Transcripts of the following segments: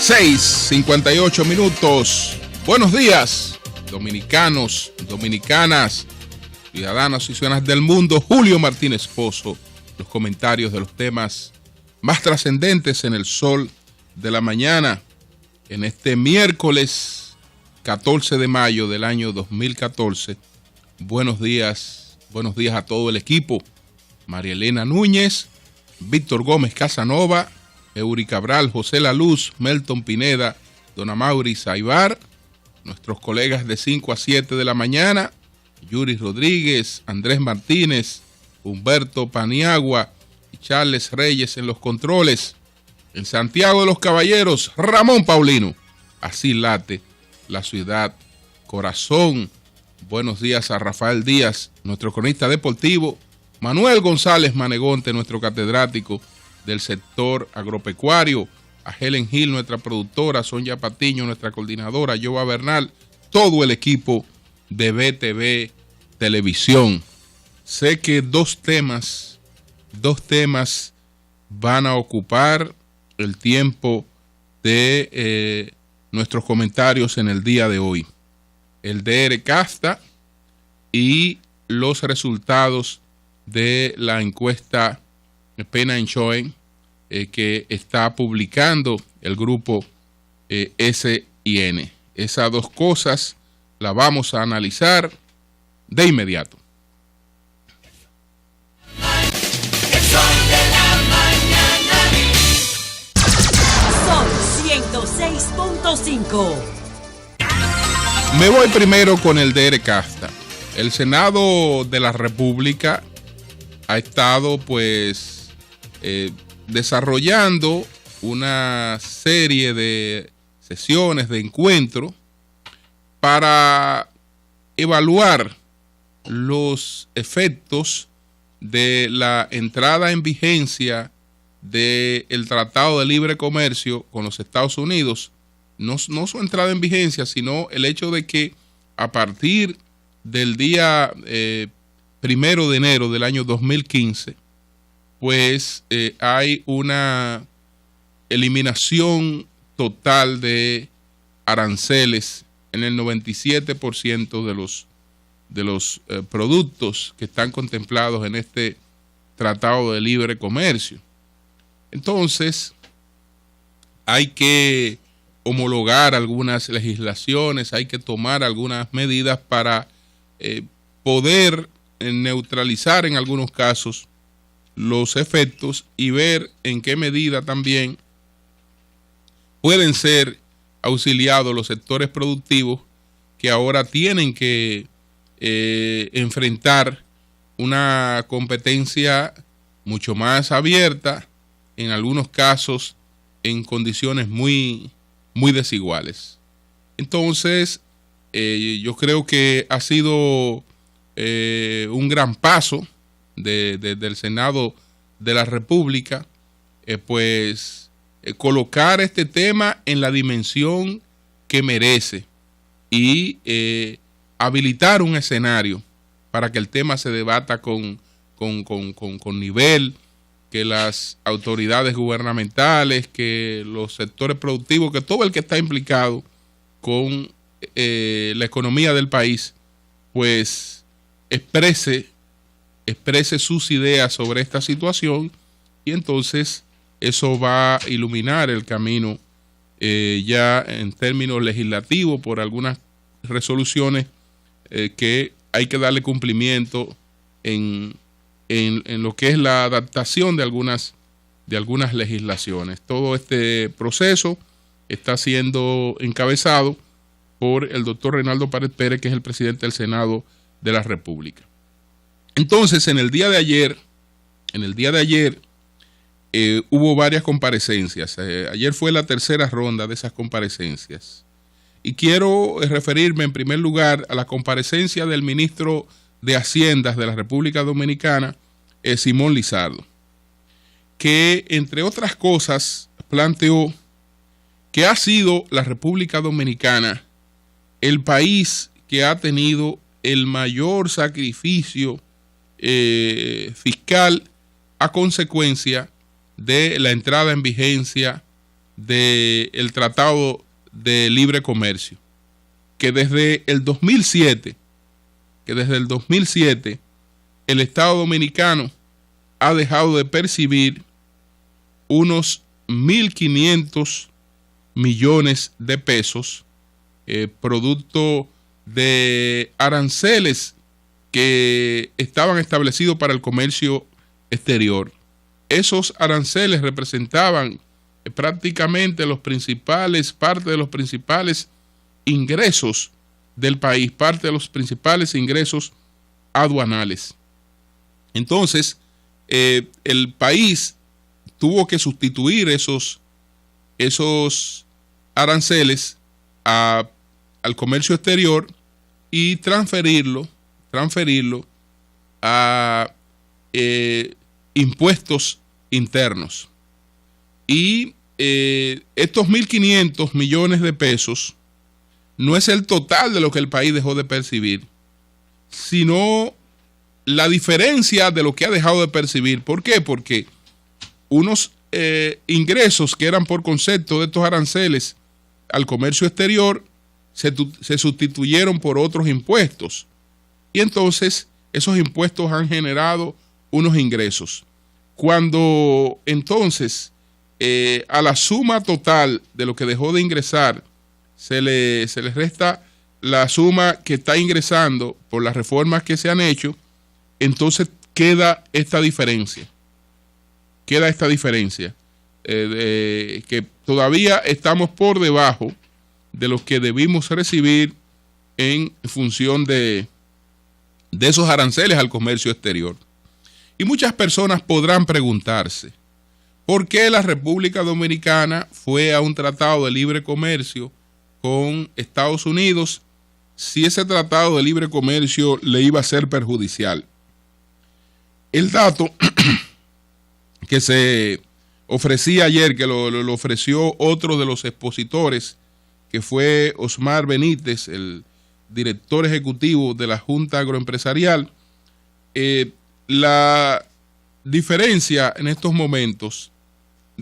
6:58. Buenos días, dominicanos, dominicanas, ciudadanos y ciudadanas del mundo. Julio Martínez Pozo, los comentarios de los temas más trascendentes en el sol de la mañana, en este miércoles 14 de mayo del año 2014. Buenos días a todo el equipo. María Elena Núñez, Víctor Gómez Casanova, Eury Cabral, José La Luz, Melton Pineda, Don Amaury Saibar, nuestros colegas de 5 a 7 de la mañana, Yuri Rodríguez, Andrés Martínez, Humberto Paniagua y Charles Reyes en los controles. En Santiago de los Caballeros, Ramón Paulino. Así late la ciudad corazón. Buenos días a Rafael Díaz, nuestro cronista deportivo, Manuel González Manegonte, nuestro catedrático del sector agropecuario, a Helen Hill, nuestra productora, Sonia Patiño, nuestra coordinadora, Jova Bernal, todo el equipo de BTV Televisión. Sé que dos temas van a ocupar el tiempo de nuestros comentarios en el día de hoy. El DR Casta y los resultados de la encuesta Pena en Choen que está publicando el grupo SIN. Esas dos cosas las vamos a analizar de inmediato. Sol 106.5. Me voy primero con el DR Casta. El Senado de la República ha estado desarrollando una serie de sesiones de encuentro para evaluar los efectos de la entrada en vigencia del Tratado de Libre Comercio con los Estados Unidos. No su entrada en vigencia, sino el hecho de que a partir del día 1 de enero del año 2015, hay una eliminación total de aranceles en el 97% de los productos que están contemplados en este Tratado de Libre Comercio. Entonces, hay que homologar algunas legislaciones, hay que tomar algunas medidas para poder neutralizar en algunos casos los efectos y ver en qué medida también pueden ser auxiliados los sectores productivos que ahora tienen que enfrentar una competencia mucho más abierta, en algunos casos en condiciones muy, muy desiguales. Entonces, yo creo que ha sido un gran paso del Senado de la República, colocar este tema en la dimensión que merece y habilitar un escenario para que el tema se debata con nivel, que las autoridades gubernamentales, que los sectores productivos, que todo el que está implicado con la economía del país, exprese sus ideas sobre esta situación, y entonces eso va a iluminar el camino ya en términos legislativos por algunas resoluciones que hay que darle cumplimiento en lo que es la adaptación de algunas legislaciones. Todo este proceso está siendo encabezado por el doctor Reinaldo Pared Pérez, que es el presidente del Senado de la República. Entonces, en el día de ayer hubo varias comparecencias. Ayer fue la tercera ronda de esas comparecencias. Y quiero referirme en primer lugar a la comparecencia del ministro de Haciendas de la República Dominicana, Simón Lizardo, que entre otras cosas planteó que ha sido la República Dominicana el país que ha tenido el mayor sacrificio fiscal a consecuencia de la entrada en vigencia del Tratado de Libre Comercio, que desde el 2007, el Estado Dominicano ha dejado de percibir unos 1.500 millones de pesos, producto de aranceles que estaban establecidos para el comercio exterior. Esos aranceles representaban prácticamente parte de los principales ingresos del país, parte de los principales ingresos aduanales. Entonces, el país tuvo que sustituir esos aranceles al comercio exterior y transferirlo a impuestos internos. Y estos 1.500 millones de pesos no es el total de lo que el país dejó de percibir, sino la diferencia de lo que ha dejado de percibir. ¿Por qué? Porque unos ingresos que eran por concepto de estos aranceles al comercio exterior se sustituyeron por otros impuestos. Y entonces esos impuestos han generado unos ingresos. Cuando entonces a la suma total de lo que dejó de ingresar se le resta la suma que está ingresando por las reformas que se han hecho, entonces queda esta diferencia. Que todavía estamos por debajo de lo que debimos recibir en función de esos aranceles al comercio exterior. Y muchas personas podrán preguntarse, ¿por qué la República Dominicana fue a un tratado de libre comercio con Estados Unidos si ese tratado de libre comercio le iba a ser perjudicial? El dato que se ofrecía ayer, que lo ofreció otro de los expositores, que fue Osmar Benítez, el director ejecutivo de la Junta Agroempresarial, la diferencia en estos momentos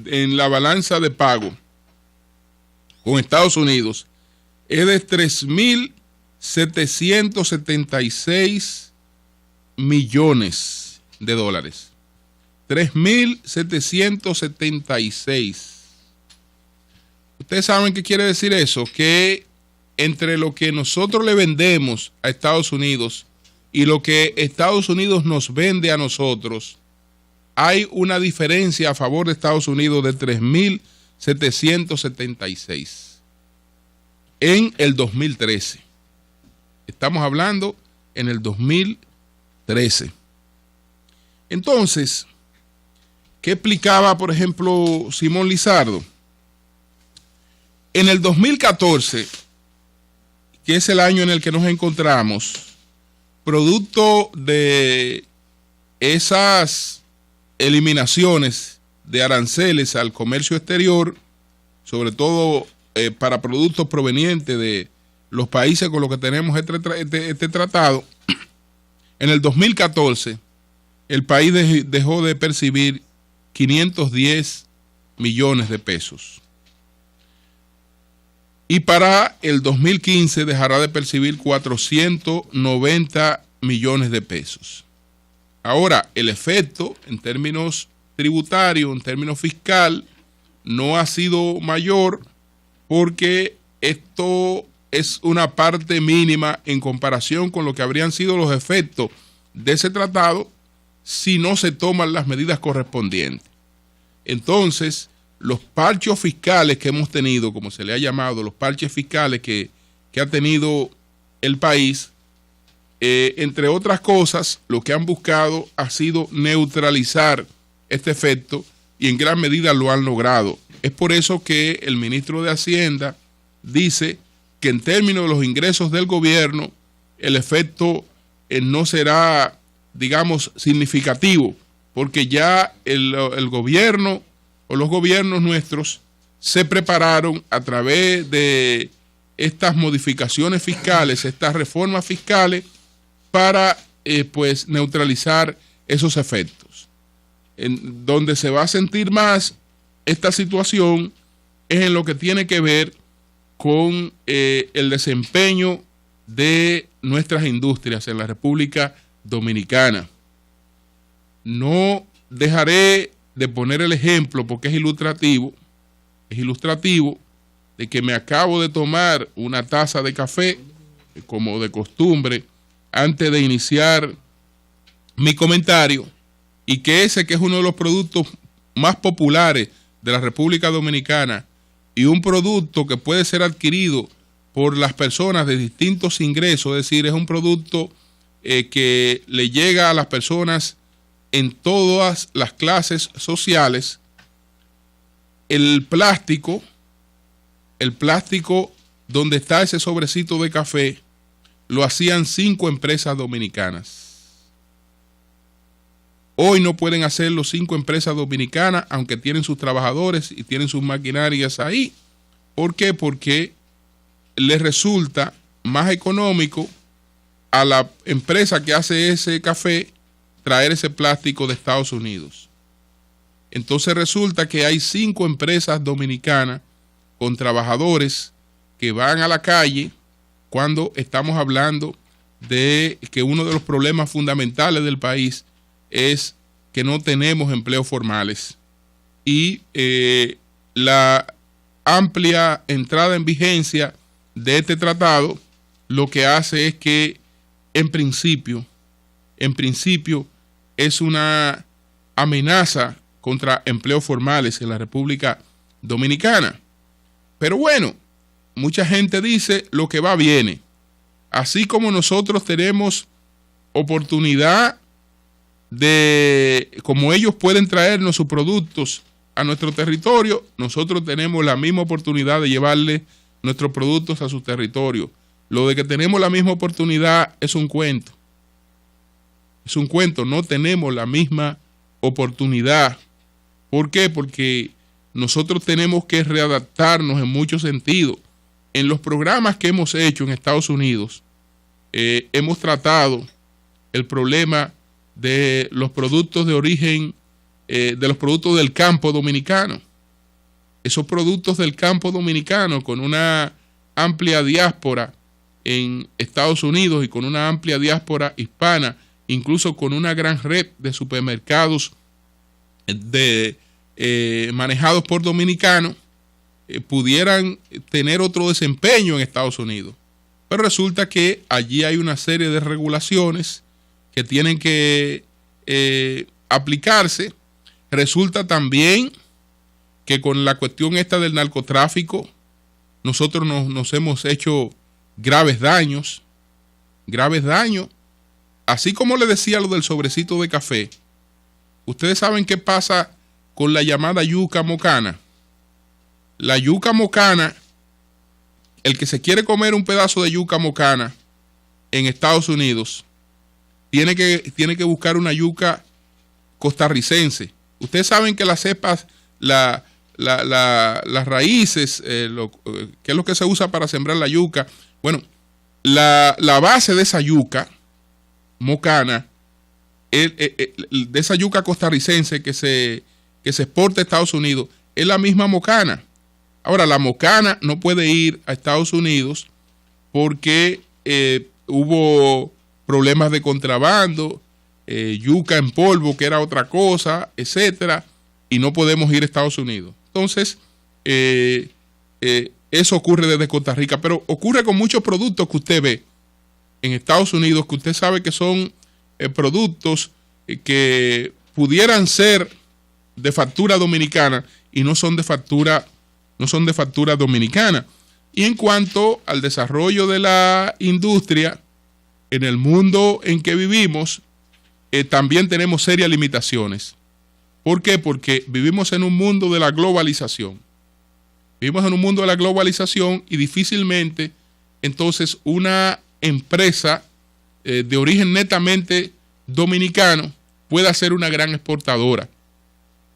en la balanza de pago con Estados Unidos es de 3.776 millones de dólares. 3.776. Ustedes saben qué quiere decir eso, que entre lo que nosotros le vendemos a Estados Unidos y lo que Estados Unidos nos vende a nosotros, hay una diferencia a favor de Estados Unidos de 3.776 en el 2013. Estamos hablando en el 2013. Entonces, ¿qué explicaba, por ejemplo, Simón Lizardo? En el 2014, que es el año en el que nos encontramos, producto de esas eliminaciones de aranceles al comercio exterior, sobre todo para productos provenientes de los países con los que tenemos este tratado, en el 2014 el país dejó de percibir 510 millones de pesos. Y para el 2015 dejará de percibir 490 millones de pesos. Ahora, el efecto en términos tributarios, en términos fiscal, no ha sido mayor porque esto es una parte mínima en comparación con lo que habrían sido los efectos de ese tratado si no se toman las medidas correspondientes. Entonces, los parchos fiscales que hemos tenido, como se le ha llamado, los parches fiscales que ha tenido el país, entre otras cosas, lo que han buscado ha sido neutralizar este efecto y en gran medida lo han logrado. Es por eso que el ministro de Hacienda dice que en términos de los ingresos del gobierno, el efecto no será, digamos, significativo, porque ya el gobierno o los gobiernos nuestros se prepararon a través de estas modificaciones fiscales, estas reformas fiscales, para pues neutralizar esos efectos. En donde se va a sentir más esta situación es en lo que tiene que ver con el desempeño de nuestras industrias en la República Dominicana. No dejaré de poner el ejemplo porque es ilustrativo de que me acabo de tomar una taza de café, como de costumbre, antes de iniciar mi comentario, y que ese que es uno de los productos más populares de la República Dominicana y un producto que puede ser adquirido por las personas de distintos ingresos, es decir, es un producto que le llega a las personas en todas las clases sociales. El plástico donde está ese sobrecito de café, lo hacían 5 empresas dominicanas. Hoy no pueden hacerlo 5 empresas dominicanas, aunque tienen sus trabajadores y tienen sus maquinarias ahí. ¿Por qué? Porque les resulta más económico a la empresa que hace ese café traer ese plástico de Estados Unidos. Entonces resulta que hay 5 empresas dominicanas con trabajadores que van a la calle cuando estamos hablando de que uno de los problemas fundamentales del país es que no tenemos empleos formales. Y la amplia entrada en vigencia de este tratado lo que hace es que en principio es una amenaza contra empleos formales en la República Dominicana. Pero bueno, mucha gente dice lo que va viene. Así como nosotros tenemos oportunidad de, como ellos pueden traernos sus productos a nuestro territorio, nosotros tenemos la misma oportunidad de llevarle nuestros productos a su territorio. Lo de que tenemos la misma oportunidad es un cuento. Es un cuento, no tenemos la misma oportunidad. ¿Por qué? Porque nosotros tenemos que readaptarnos en muchos sentidos. En los programas que hemos hecho en Estados Unidos, hemos tratado el problema de los productos de origen, de los productos del campo dominicano. Esos productos del campo dominicano con una amplia diáspora en Estados Unidos y con una amplia diáspora hispana, incluso con una gran red de supermercados manejados por dominicanos, pudieran tener otro desempeño en Estados Unidos. Pero resulta que allí hay una serie de regulaciones que tienen que aplicarse. Resulta también que con la cuestión esta del narcotráfico, nosotros nos hemos hecho graves daños. Así como le decía lo del sobrecito de café, ustedes saben qué pasa con la llamada yuca mocana. La yuca mocana, el que se quiere comer un pedazo de yuca mocana en Estados Unidos, tiene que buscar una yuca costarricense. Ustedes saben que las cepas, las raíces, que es lo que se usa para sembrar la yuca. Bueno, la base de esa yuca mocana, de esa yuca costarricense que se exporta a Estados Unidos, es la misma mocana. Ahora, la mocana no puede ir a Estados Unidos porque hubo problemas de contrabando, yuca en polvo, que era otra cosa, etcétera, y no podemos ir a Estados Unidos. Entonces, eso ocurre desde Costa Rica, pero ocurre con muchos productos que usted ve en Estados Unidos, que usted sabe que son productos que pudieran ser de factura dominicana y no son de factura dominicana. Y en cuanto al desarrollo de la industria en el mundo en que vivimos, también tenemos serias limitaciones. ¿Por qué? Porque vivimos en un mundo de la globalización. Y difícilmente entonces una empresa de origen netamente dominicano pueda ser una gran exportadora.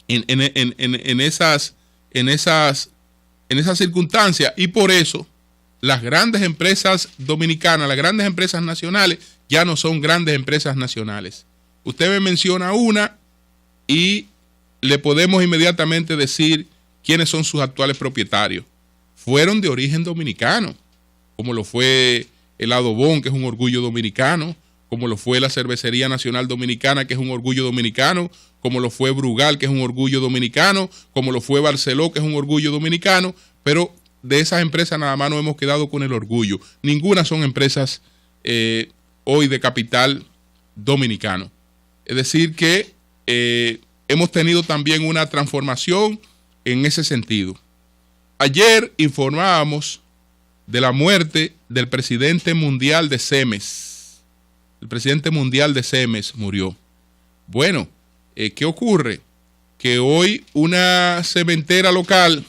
En esas circunstancias, y por eso las grandes empresas dominicanas, las grandes empresas nacionales ya no son grandes empresas nacionales. Usted me menciona una y le podemos inmediatamente decir quiénes son sus actuales propietarios. Fueron de origen dominicano, como lo fue el Adobón, que es un orgullo dominicano, como lo fue la Cervecería Nacional Dominicana, que es un orgullo dominicano, como lo fue Brugal, que es un orgullo dominicano, como lo fue Barceló, que es un orgullo dominicano, pero de esas empresas nada más nos hemos quedado con el orgullo. Ninguna son empresas hoy de capital dominicano. Es decir que hemos tenido también una transformación en ese sentido. Ayer informábamos de la muerte del presidente mundial de Cemes. El presidente mundial de Cemes murió. Bueno, ¿qué ocurre? Que hoy una cementera local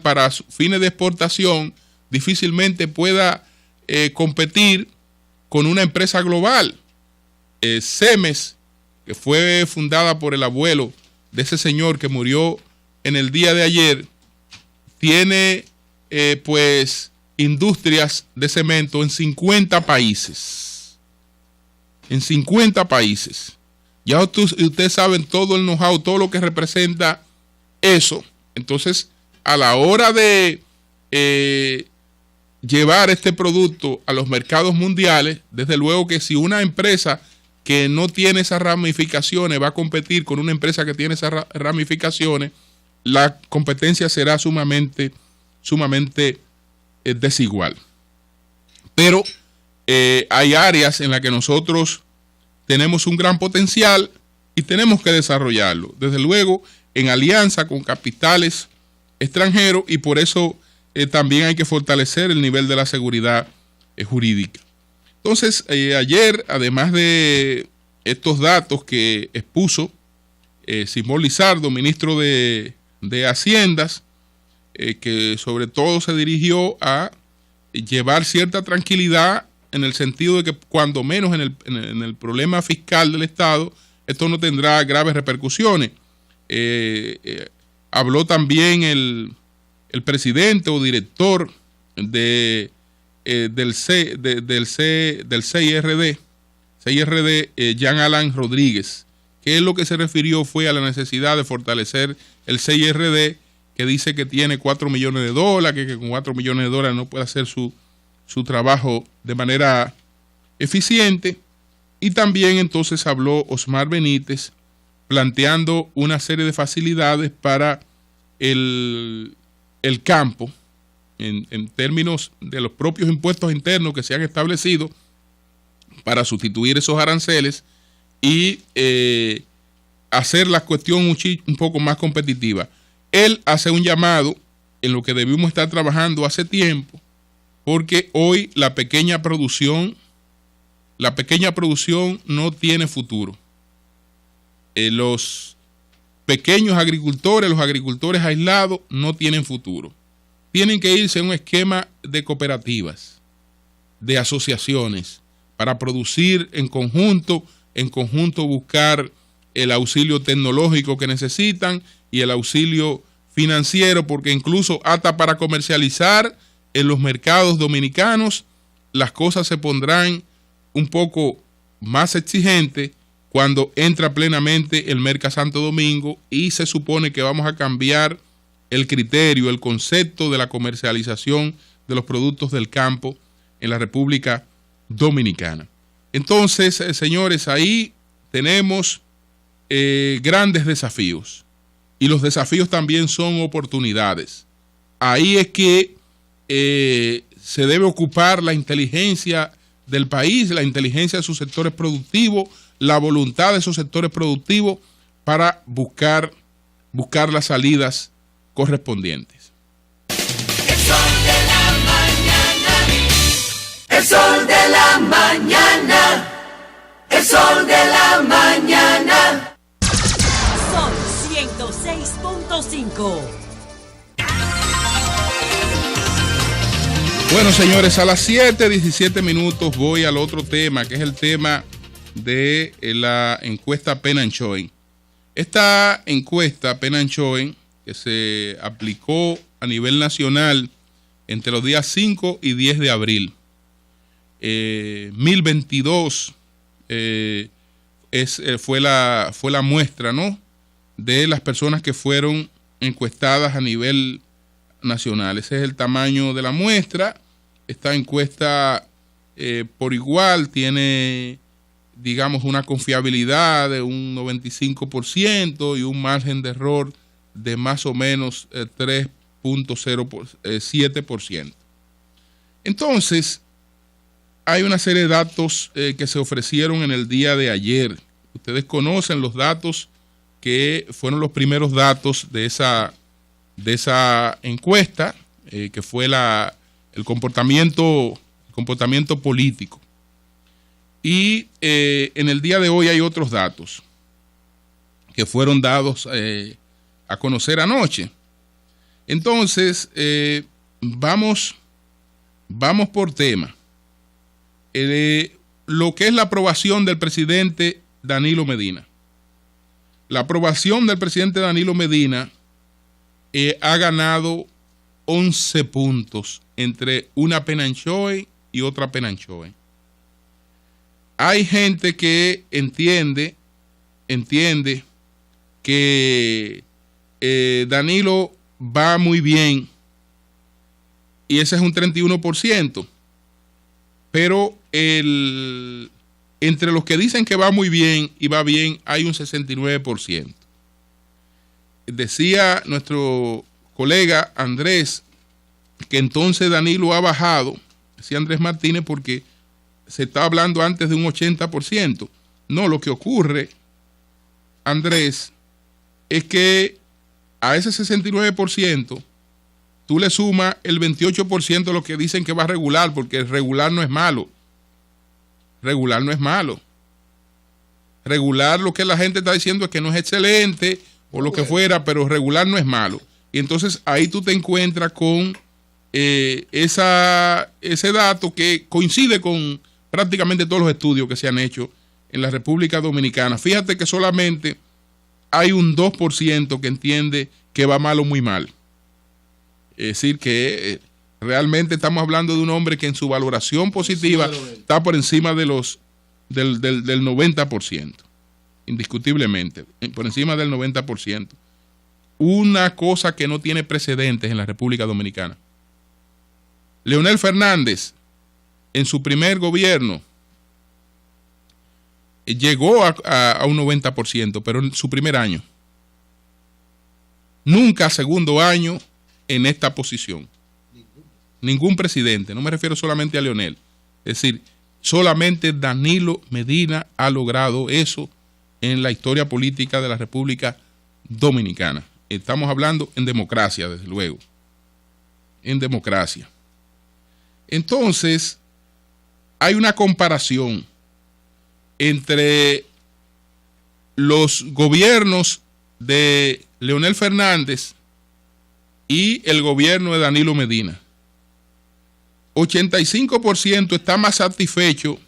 para fines de exportación difícilmente pueda competir con una empresa global. Cemes, que fue fundada por el abuelo de ese señor que murió en el día de ayer, tiene pues industrias de cemento en 50 países. En 50 países. Ya ustedes saben todo el know-how, todo lo que representa eso. Entonces, a la hora de llevar este producto a los mercados mundiales, desde luego que si una empresa que no tiene esas ramificaciones va a competir con una empresa que tiene esas ramificaciones, la competencia será sumamente desigual. Pero hay áreas en las que nosotros tenemos un gran potencial y tenemos que desarrollarlo. Desde luego, en alianza con capitales extranjeros, y por eso también hay que fortalecer el nivel de la seguridad jurídica. Entonces, ayer, además de estos datos que expuso Simón Lizardo, ministro de Haciendas, que sobre todo se dirigió a llevar cierta tranquilidad en el sentido de que cuando menos en el problema fiscal del Estado, esto no tendrá graves repercusiones. Habló también el presidente o director del CIRD, Jean Alain Rodríguez, que es lo que se refirió fue a la necesidad de fortalecer el CIRD, que dice que tiene $4 millones, que con $4 millones no puede hacer su trabajo de manera eficiente. Y también entonces habló Osmar Benítez, planteando una serie de facilidades para el campo, en términos de los propios impuestos internos que se han establecido para sustituir esos aranceles y hacer la cuestión un poco más competitiva. Él hace un llamado en lo que debimos estar trabajando hace tiempo, porque hoy la pequeña producción no tiene futuro. Los pequeños agricultores, los agricultores aislados, no tienen futuro. Tienen que irse a un esquema de cooperativas, de asociaciones, para producir en conjunto buscar el auxilio tecnológico que necesitan y el auxilio financiero, porque incluso hasta para comercializar en los mercados dominicanos las cosas se pondrán un poco más exigentes cuando entra plenamente el Merca Santo Domingo, y se supone que vamos a cambiar el criterio, el concepto de la comercialización de los productos del campo en la República Dominicana. Entonces, señores, ahí tenemos grandes desafíos, y los desafíos también son oportunidades. Ahí es que se debe ocupar la inteligencia del país, la inteligencia de sus sectores productivos, la voluntad de esos sectores productivos para buscar las salidas correspondientes. El sol de la mañana, el sol de la mañana, el sol de la mañana. Sol 106.5. Bueno, señores, a las 7:17 voy al otro tema, que es el tema de la encuesta Penn&Choen. Esta encuesta Penn&Choen, que se aplicó a nivel nacional entre los días 5 y 10 de abril 2022, fue la muestra, ¿no?, de las personas que fueron encuestadas a nivel nacional. Ese es el tamaño de la muestra. Esta encuesta por igual tiene, digamos, una confiabilidad de un 95% y un margen de error de más o menos 3.07%. Entonces, hay una serie de datos que se ofrecieron en el día de ayer. Ustedes conocen los datos que fueron los primeros datos de esa encuesta, que fue el comportamiento político. Y en el día de hoy hay otros datos que fueron dados a conocer anoche. Entonces, vamos por tema. Lo que es la aprobación del presidente Danilo Medina. La aprobación del presidente Danilo Medina ha ganado 11 puntos entre una Penanchoe y otra Penanchoe. Hay gente que entiende que Danilo va muy bien y ese es un 31%, pero entre los que dicen que va muy bien y va bien hay un 69%. Decía nuestro colega Andrés que entonces Danilo ha bajado, decía Andrés Martínez, porque se está hablando antes de un 80%. No, lo que ocurre, Andrés, es que a ese 69% tú le sumas el 28% de lo que dicen que va regular, porque regular no es malo. Regular no es malo. Regular, lo que la gente está diciendo es que no es excelente o lo que fuera, pero regular no es malo. Y entonces ahí tú te encuentras con ese dato que coincide con prácticamente todos los estudios que se han hecho en la República Dominicana. Fíjate que solamente hay un 2% que entiende que va mal o muy mal. Es decir, que realmente estamos hablando de un hombre que en su valoración positiva está por encima de del 90%. Indiscutiblemente, por encima del 90%. Una cosa que no tiene precedentes en la República Dominicana. Leonel Fernández, en su primer gobierno, llegó a un 90%, pero en su primer año. Nunca segundo año en esta posición. Ningún presidente, no me refiero solamente a Leonel. Es decir, solamente Danilo Medina ha logrado eso en la historia política de la República Dominicana. Estamos hablando en democracia, desde luego. En democracia. Entonces, hay una comparación entre los gobiernos de Leonel Fernández y el gobierno de Danilo Medina. 85% está más satisfecho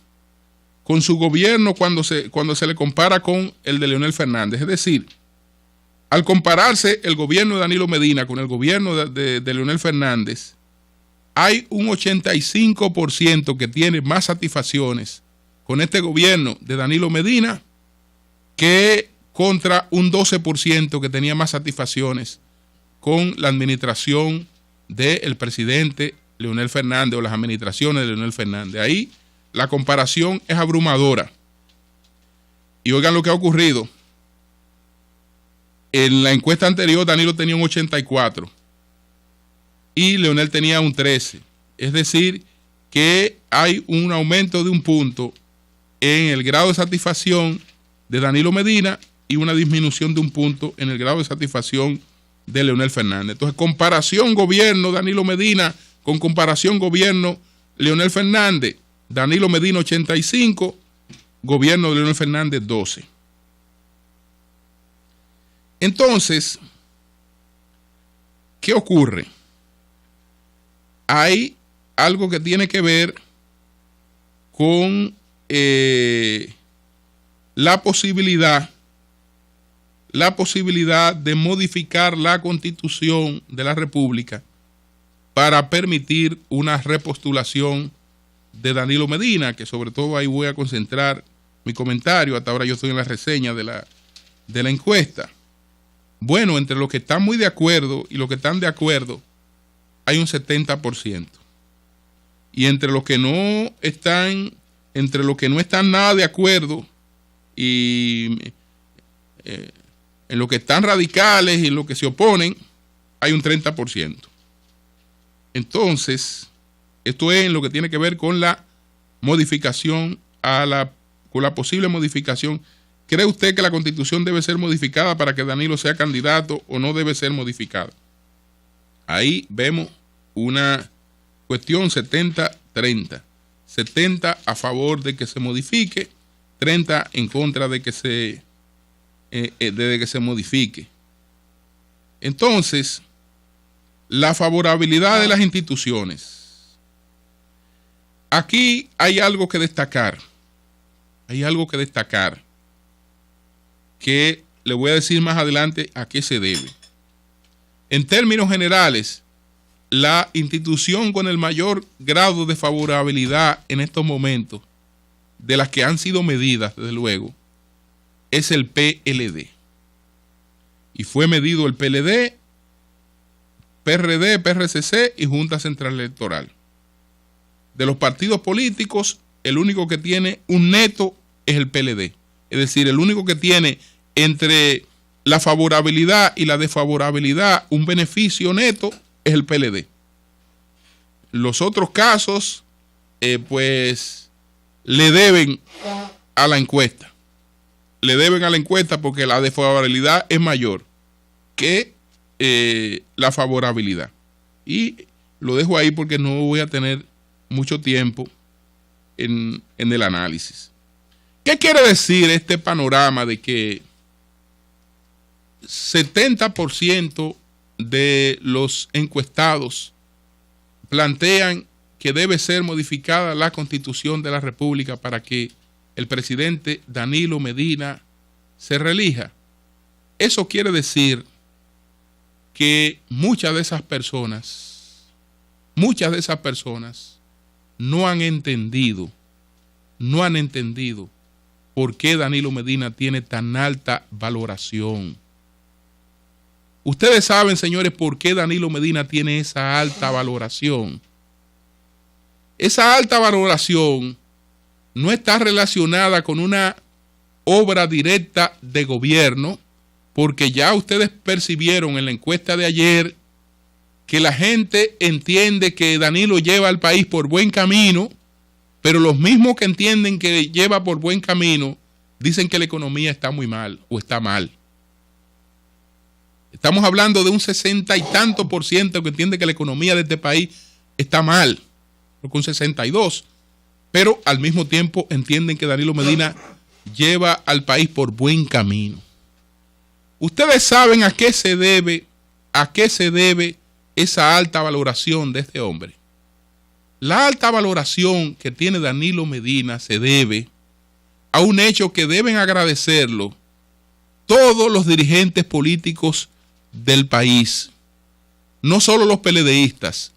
con su gobierno cuando se le compara con el de Leonel Fernández. Es decir, al compararse el gobierno de Danilo Medina con el gobierno de Leonel Fernández, hay un 85% que tiene más satisfacciones con este gobierno de Danilo Medina que contra un 12% que tenía más satisfacciones con la administración del presidente Leonel Fernández o las administraciones de Leonel Fernández. Ahí la comparación es abrumadora. Y oigan lo que ha ocurrido. En la encuesta anterior Danilo tenía un 84 y Leonel tenía un 13. Es decir, que hay un aumento de un punto en el grado de satisfacción de Danilo Medina y una disminución de un punto en el grado de satisfacción de Leonel Fernández. Entonces, comparación gobierno Danilo Medina con comparación gobierno Leonel Fernández. Danilo Medina 85, gobierno de Leonel Fernández 12. Entonces, ¿qué ocurre? Hay algo que tiene que ver con la posibilidad de modificar la Constitución de la República para permitir una repostulación de Danilo Medina, que sobre todo ahí voy a concentrar mi comentario. Hasta ahora yo estoy en la reseña de la encuesta. Bueno, entre los que están muy de acuerdo y los que están de acuerdo, hay un 70%. Y entre los que no están nada de acuerdo y en los que están radicales y en los que se oponen, hay un 30%. Entonces, esto es en lo que tiene que ver con la modificación con la posible modificación. ¿Cree usted que la Constitución debe ser modificada para que Danilo sea candidato o no debe ser modificada? Ahí vemos una cuestión 70-30. 70 a favor de que se modifique, 30 en contra de que se modifique. Entonces, la favorabilidad de las instituciones. Aquí hay algo que destacar. Que le voy a decir más adelante a qué se debe. En términos generales, la institución con el mayor grado de favorabilidad en estos momentos, de las que han sido medidas, desde luego, es el PLD. Y fue medido el PLD, PRD, PRCC y Junta Central Electoral. De los partidos políticos, el único que tiene un neto es el PLD. Es decir, el único que tiene entre la favorabilidad y la desfavorabilidad un beneficio neto es el PLD. Los otros casos, pues, le deben a la encuesta. Le deben a la encuesta porque la desfavorabilidad es mayor que la favorabilidad. Y lo dejo ahí porque no voy a tener mucho tiempo en el análisis. ¿Qué quiere decir este panorama de que 70% de los encuestados plantean que debe ser modificada la Constitución de la República para que el presidente Danilo Medina se reelija? Eso quiere decir que muchas de esas personas no han entendido por qué Danilo Medina tiene tan alta valoración. Ustedes saben, señores, por qué Danilo Medina tiene esa alta valoración. Esa alta valoración no está relacionada con una obra directa de gobierno, porque ya ustedes percibieron en la encuesta de ayer que la gente entiende que Danilo lleva al país por buen camino, pero los mismos que entienden que lleva por buen camino dicen que la economía está muy mal o está mal. Estamos hablando de un 60 y tanto por ciento que entiende que la economía de este país está mal, con 62, pero al mismo tiempo entienden que Danilo Medina lleva al país por buen camino. Ustedes saben a qué se debe esa alta valoración de este hombre. La alta valoración que tiene Danilo Medina se debe a un hecho que deben agradecerlo todos los dirigentes políticos del país, no solo los PLDistas,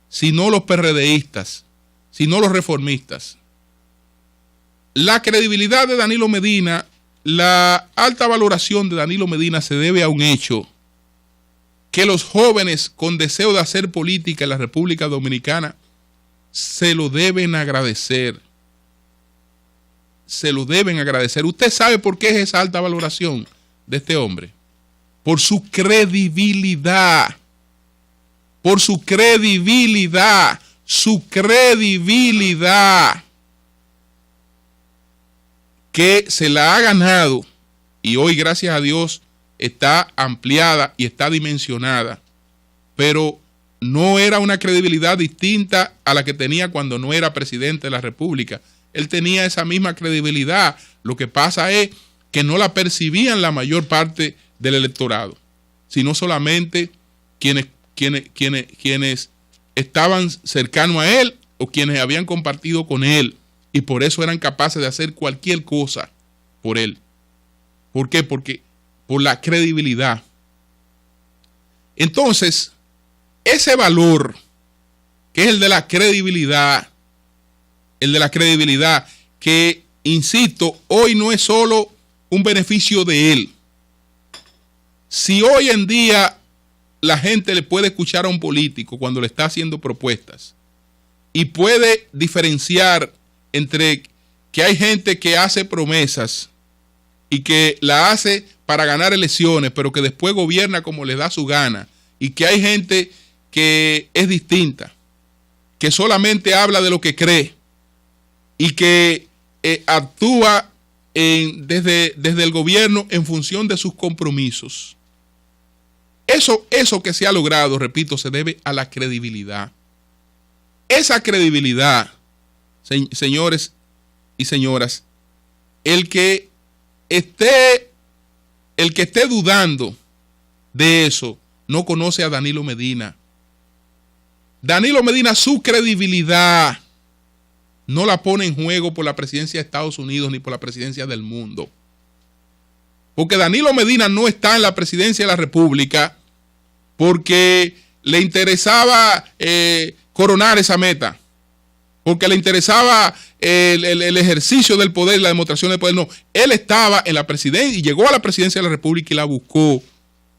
sino los PRDistas, sino los reformistas. La credibilidad de Danilo Medina, la alta valoración de Danilo Medina se debe a un hecho que los jóvenes con deseo de hacer política en la República Dominicana se lo deben agradecer. Se lo deben agradecer. ¿Usted sabe por qué es esa alta valoración de este hombre? Por su credibilidad. Por su credibilidad. Su credibilidad. Que se la ha ganado y hoy, gracias a Dios, está ampliada y está dimensionada. Pero no era una credibilidad distinta a la que tenía cuando no era presidente de la República. Él tenía esa misma credibilidad. Lo que pasa es que no la percibían la mayor parte del electorado, sino solamente quienes estaban cercanos a él o quienes habían compartido con él, y por eso eran capaces de hacer cualquier cosa por él. ¿Por qué? Porque por la credibilidad. Entonces, ese valor, que es el de la credibilidad, que, insisto, hoy no es solo un beneficio de él, Si hoy en día la gente le puede escuchar a un político cuando le está haciendo propuestas y puede diferenciar entre que hay gente que hace promesas y que la hace para ganar elecciones, pero que después gobierna como le da su gana, y que hay gente que es distinta, que solamente habla de lo que cree y que actúa desde el gobierno en función de sus compromisos. Eso que se ha logrado, repito, se debe a la credibilidad. Esa credibilidad, señores y señoras, el que esté dudando de eso no conoce a Danilo Medina. Danilo Medina, su credibilidad no la pone en juego por la presidencia de Estados Unidos ni por la presidencia del mundo. Porque Danilo Medina no está en la presidencia de la República porque le interesaba coronar esa meta, porque le interesaba el ejercicio del poder, la demostración del poder. No, él estaba en la presidencia y llegó a la presidencia de la República y la buscó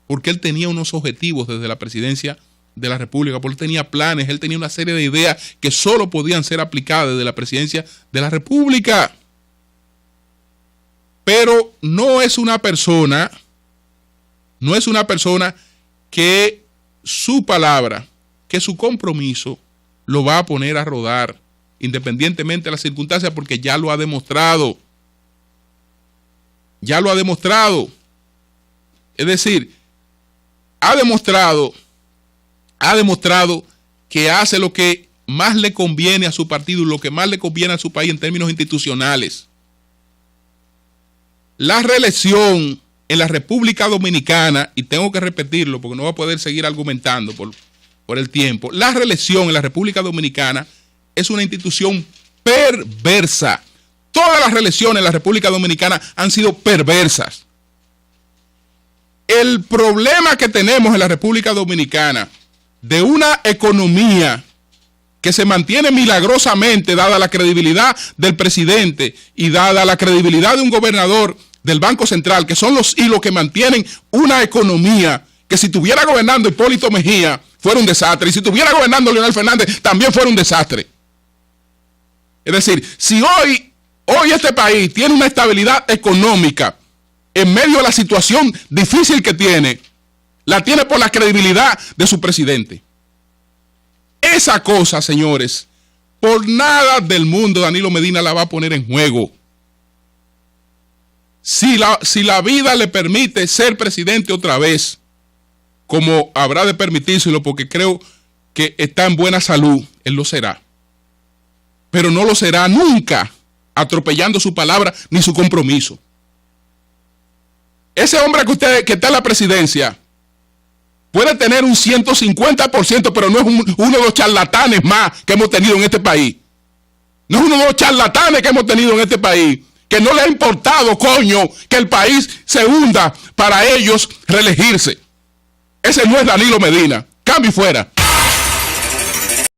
porque él tenía unos objetivos desde la presidencia de la República, porque él tenía planes, él tenía una serie de ideas que solo podían ser aplicadas desde la presidencia de la República. Pero no es una persona que su palabra, que su compromiso lo va a poner a rodar independientemente de las circunstancias, porque ya lo ha demostrado. Ya lo ha demostrado. Es decir, ha demostrado que hace lo que más le conviene a su partido y lo que más le conviene a su país en términos institucionales. La reelección en la República Dominicana, y tengo que repetirlo porque no voy a poder seguir argumentando por el tiempo, la reelección en la República Dominicana es una institución perversa. Todas las reelecciones en la República Dominicana han sido perversas. El problema que tenemos en la República Dominicana de una economía que se mantiene milagrosamente dada la credibilidad del presidente y dada la credibilidad de un gobernador del Banco Central, que son los hilos que mantienen una economía que si estuviera gobernando Hipólito Mejía fuera un desastre, y si estuviera gobernando Leonel Fernández también fuera un desastre. Es decir, si hoy este país tiene una estabilidad económica en medio de la situación difícil que tiene, la tiene por la credibilidad de su presidente. Esa cosa, señores, por nada del mundo Danilo Medina la va a poner en juego. Si la vida le permite ser presidente otra vez, como habrá de permitírselo porque creo que está en buena salud, él lo será. Pero no lo será nunca atropellando su palabra ni su compromiso. Ese hombre que está en la presidencia puede tener un 150%, pero no es uno de los charlatanes más que hemos tenido en este país. No es uno de los charlatanes que hemos tenido en este país, que no le ha importado, coño, que el país se hunda para ellos reelegirse. Ese no es Danilo Medina. Cambio y fuera.